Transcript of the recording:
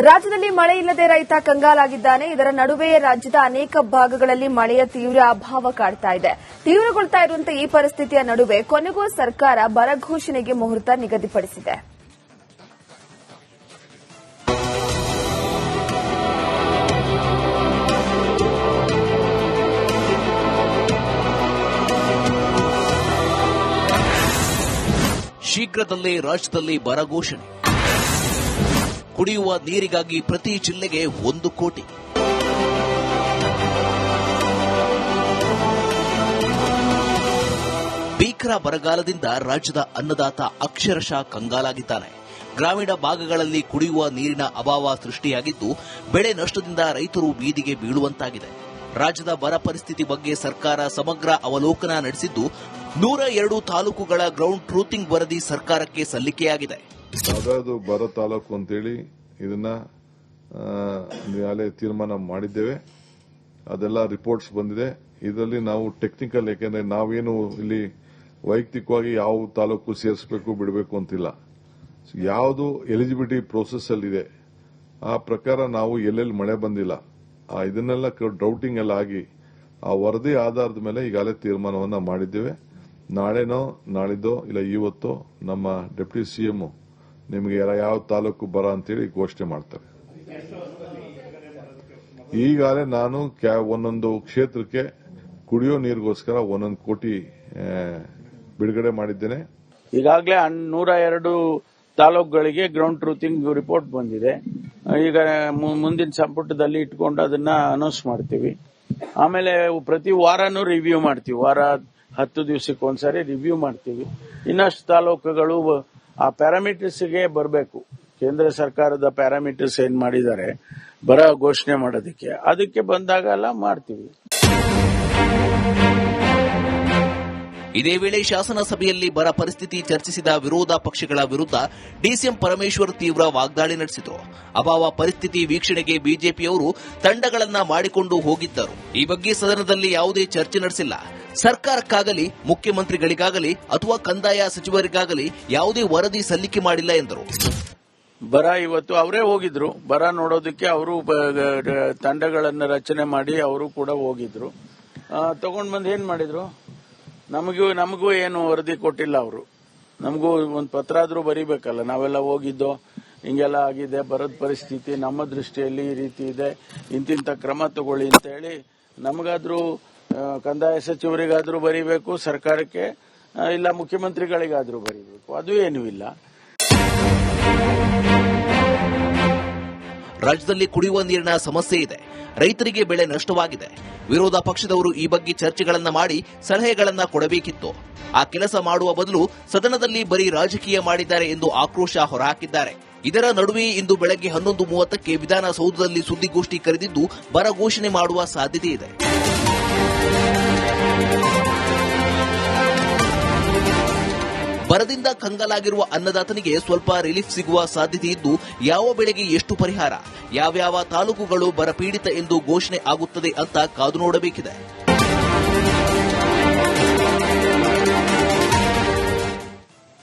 ರಾಜ್ಯದಲ್ಲಿ ಮಳೆ ಇಲ್ಲದೆ ರೈತ ಕಂಗಾಲಾಗಿದ್ದಾನೆ. ಇದರ ನಡುವೆಯೇ ರಾಜ್ಯದ ಅನೇಕ ಭಾಗಗಳಲ್ಲಿ ಮಳೆಯ ತೀವ್ರ ಅಭಾವ ಕಾಡ್ತಾ ಇದೆ. ತೀವ್ರಗೊಳ್ತಾ ಇರುವಂತಹ ಈ ಪರಿಸ್ಥಿತಿಯ ನಡುವೆ ಕೊನೆಗೂ ಸರ್ಕಾರ ಬರ ಘೋಷಣೆಗೆ ಮುಹೂರ್ತ ನಿಗದಿಪಡಿಸಿದೆ. ಶೀಘ್ರದಲ್ಲೇ ರಾಜ್ಯದಲ್ಲಿ ಬರ ಘೋಷಣೆ. ಕುಡಿಯುವ ನೀರಿಗಾಗಿ ಪ್ರತಿ ಜಿಲ್ಲೆಗೆ 1 ಕೋಟಿ. ಭೀಕರ ಬರಗಾಲದಿಂದ ರಾಜ್ಯದ ಅನ್ನದಾತ ಅಕ್ಷರಶಃ ಕಂಗಾಲಾಗಿದ್ದಾನೆ. ಗ್ರಾಮೀಣ ಭಾಗಗಳಲ್ಲಿ ಕುಡಿಯುವ ನೀರಿನ ಅಭಾವ ಸೃಷ್ಟಿಯಾಗಿದ್ದು, ಬೆಳೆ ನಷ್ಟದಿಂದ ರೈತರು ಬೀದಿಗೆ ಬೀಳುವಂತಾಗಿದೆ. ರಾಜ್ಯದ ಬರ ಪರಿಸ್ಥಿತಿ ಬಗ್ಗೆ ಸರ್ಕಾರ ಸಮಗ್ರ ಅವಲೋಕನ ನಡೆಸಿದ್ದು, 102 ತಾಲೂಕುಗಳ ಗ್ರೌಂಡ್ ಟ್ರೂತಿಂಗ್ ವರದಿ ಸರ್ಕಾರಕ್ಕೆ ಸಲ್ಲಿಕೆಯಾಗಿದೆ. ಯಾವ್ದಾದ್ರು ಬರ ತಾಲೂಕು ಅಂತೇಳಿ ಇದನ್ನ ತೀರ್ಮಾನ ಮಾಡಿದ್ದೇವೆ. ಅದೆಲ್ಲ ರಿಪೋರ್ಟ್ಸ್ ಬಂದಿದೆ. ಇದರಲ್ಲಿ ನಾವು ಟೆಕ್ನಿಕಲ್, ಯಾಕೆಂದ್ರೆ ನಾವೇನು ಇಲ್ಲಿ ವೈಯಕ್ತಿಕವಾಗಿ ಯಾವ ತಾಲೂಕು ಸೇರಿಸಬೇಕು ಬಿಡಬೇಕು ಅಂತಿಲ್ಲ. ಯಾವುದು ಎಲಿಜಿಬಿಲಿಟಿ ಪ್ರೋಸೆಸ್ ಅಲ್ಲಿದೆ ಆ ಪ್ರಕಾರ ನಾವು ಎಲ್ಲೆಲ್ಲಿ ಮಳೆ ಬಂದಿಲ್ಲ ಇದನ್ನೆಲ್ಲ ಡೌಟಿಂಗ್ ಎಲ್ಲ ಆಗಿ ಆ ವರದಿ ಆಧಾರದ ಮೇಲೆ ಈಗಾಗಲೇ ತೀರ್ಮಾನವನ್ನ ಮಾಡಿದ್ದೇವೆ. ನಾಳೆನೋ ನಾಳಿದ್ದೋ ಇಲ್ಲ ಇವತ್ತೋ ನಮ್ಮ ಡೆಪ್ಯೂಟಿ ಸಿಎಂ ನಿಮಗೆ ಯಾವ ತಾಲೂಕು ಬರ ಅಂತೇಳಿ ಘೋಷಣೆ ಮಾಡ್ತಾರೆ. ಈಗಾಗಲೇ ನಾನು ಒಂದೊಂದು ಕ್ಷೇತ್ರಕ್ಕೆ ಕುಡಿಯೋ ನೀರಿಗೋಸ್ಕರ 1 ಕೋಟಿ ಬಿಡುಗಡೆ ಮಾಡಿದ್ದೇನೆ. ಈಗಾಗಲೇ 102 ತಾಲೂಕುಗಳಿಗೆ ಗ್ರೌಂಡ್ ಟ್ರೂತಿಂಗ್ ರಿಪೋರ್ಟ್ ಬಂದಿದೆ. ಈಗ ಮುಂದಿನ ಸಂಪುಟದಲ್ಲಿ ಇಟ್ಕೊಂಡು ಅದನ್ನ ಅನೌನ್ಸ್ ಮಾಡ್ತೀವಿ. ಆಮೇಲೆ ಪ್ರತಿ ವಾರನೂ ರಿವ್ಯೂ ಮಾಡ್ತೀವಿ. ವಾರ 10 ದಿವಸಕ್ಕೆ ಒಂದ್ಸರಿ ರಿವ್ಯೂ ಮಾಡ್ತೀವಿ. ಇನ್ನಷ್ಟು ತಾಲೂಕುಗಳು ಆ ಪ್ಯಾರಾಮೀಟರ್ಸ್ಗೆ ಬರಬೇಕು. ಕೇಂದ್ರ ಸರ್ಕಾರದ ಪ್ಯಾರಾಮೀಟರ್ಸ್ ಏನ್ ಮಾಡಿದ್ದಾರೆ ಬರ ಘೋಷಣೆ ಮಾಡೋದಕ್ಕೆ, ಅದಕ್ಕೆ ಬಂದಾಗೆಲ್ಲ ಮಾಡ್ತೀವಿ. ಇದೇ ವೇಳೆ ಶಾಸನಸಭೆಯಲ್ಲಿ ಬರ ಪರಿಸ್ಥಿತಿ ಚರ್ಚಿಸಿದ ವಿರೋಧ ಪಕ್ಷಗಳ ವಿರುದ್ಧ ಡಿಸಿಎಂ ಪರಮೇಶ್ವರ್ ತೀವ್ರ ವಾಗ್ದಾಳಿ ನಡೆಸಿದರು. ಅಭಾವ ಪರಿಸ್ಥಿತಿ ವೀಕ್ಷಣೆಗೆ ಬಿಜೆಪಿಯವರು ತಂಡಗಳನ್ನ ಮಾಡಿಕೊಂಡು ಹೋಗಿದ್ದರು. ಈ ಬಗ್ಗೆ ಸದನದಲ್ಲಿ ಯಾವುದೇ ಚರ್ಚೆ ನಡೆಸಿಲ್ಲ. ಸರ್ಕಾರಕ್ಕಾಗಲಿ ಮುಖ್ಯಮಂತ್ರಿಗಳಿಗಾಗಲಿ ಅಥವಾ ಕಂದಾಯ ಸಚಿವರಿಗಾಗಲಿ ಯಾವುದೇ ವರದಿ ಸಲ್ಲಿಕೆ ಮಾಡಿಲ್ಲ ಎಂದರು. ಬರ ಇವತ್ತು ಅವರೇ ಹೋಗಿದ್ರು. ಬರ ನೋಡೋದಕ್ಕೆ ಅವರು ತಂಡಗಳನ್ನು ರಚನೆ ಮಾಡಿ ಅವರು ಕೂಡ ಹೋಗಿದ್ರು. ತಗೊಂಡ್ ಬಂದು ಏನ್ ಮಾಡಿದ್ರು? ನಮಗೂ ಏನು ವರದಿ ಕೊಟ್ಟಿಲ್ಲ. ಅವರು ನಮಗೂ ಒಂದು ಪತ್ರ ಆದ್ರೂ ಬರೀಬೇಕಲ್ಲ. ನಾವೆಲ್ಲ ಹೋಗಿದ್ದೋ ಹಿಂಗೆಲ್ಲ ಆಗಿದೆ, ಬರದ ಪರಿಸ್ಥಿತಿ ನಮ್ಮ ದೃಷ್ಟಿಯಲ್ಲಿ ಈ ರೀತಿ ಇದೆ, ಇಂತಿಂತ ಕ್ರಮ ತಗೊಳ್ಳಿ ಅಂತ ಹೇಳಿ ನಮಗಾದ್ರೂ ಕಂದಾಯ ಸಚಿವರಿಗಾದ್ರೂ ಬರೀಬೇಕು, ಸರ್ಕಾರಕ್ಕೆ ಇಲ್ಲ ಮುಖ್ಯಮಂತ್ರಿಗಳಿಗಾದ್ರೂ ಬರೀಬೇಕು. ಅದು ಏನೂ ಇಲ್ಲ. ರಾಜ್ಯದಲ್ಲಿ ಕುಡಿಯುವ ನೀರಿನ ಸಮಸ್ಯೆ ಇದೆ. ರೈತರಿಗೆ ಬೆಳೆ ನಷ್ಟವಾಗಿದೆ. ವಿರೋಧ ಪಕ್ಷದವರು ಈ ಬಗ್ಗೆ ಚರ್ಚೆಗಳನ್ನ ಮಾಡಿ ಸಲಹೆಗಳನ್ನ ಕೊಡಬೇಕಿತ್ತು. ಆ ಕೆಲಸ ಮಾಡುವ ಬದಲು ಸದನದಲ್ಲಿ ಬರೀ ರಾಜಕೀಯ ಮಾಡಿದ್ದಾರೆ ಎಂದು ಆಕ್ರೋಶ ಹೊರಹಾಕಿದ್ದಾರೆ. ಇದರ ನಡುವೆ ಇಂದು ಬೆಳಗ್ಗೆ 11:30ಕ್ಕೆ ವಿಧಾನಸೌಧದಲ್ಲಿ ಸುದ್ದಿಗೋಷ್ಠಿ ಕರೆದಿದ್ದು ಬರ ಘೋಷಣೆ ಮಾಡುವ ಸಾಧ್ಯತೆ ಇದೆ. ಬರದಿಂದ ಕಂಗಾಲಾಗಿರುವ ಅನ್ನದಾತನಿಗೆ ಸ್ವಲ್ಪ ರಿಲೀಫ್ ಸಿಗುವ ಸಾಧ್ಯತೆ ಇದ್ದು, ಯಾವ ಬೆಳೆಗೆ ಎಷ್ಟು ಪರಿಹಾರ, ಯಾವ್ಯಾವ ತಾಲೂಕುಗಳು ಬರಪೀಡಿತ ಎಂದು ಘೋಷಣೆ ಆಗುತ್ತದೆ ಅಂತ ಕಾದು ನೋಡಬೇಕಿದೆ.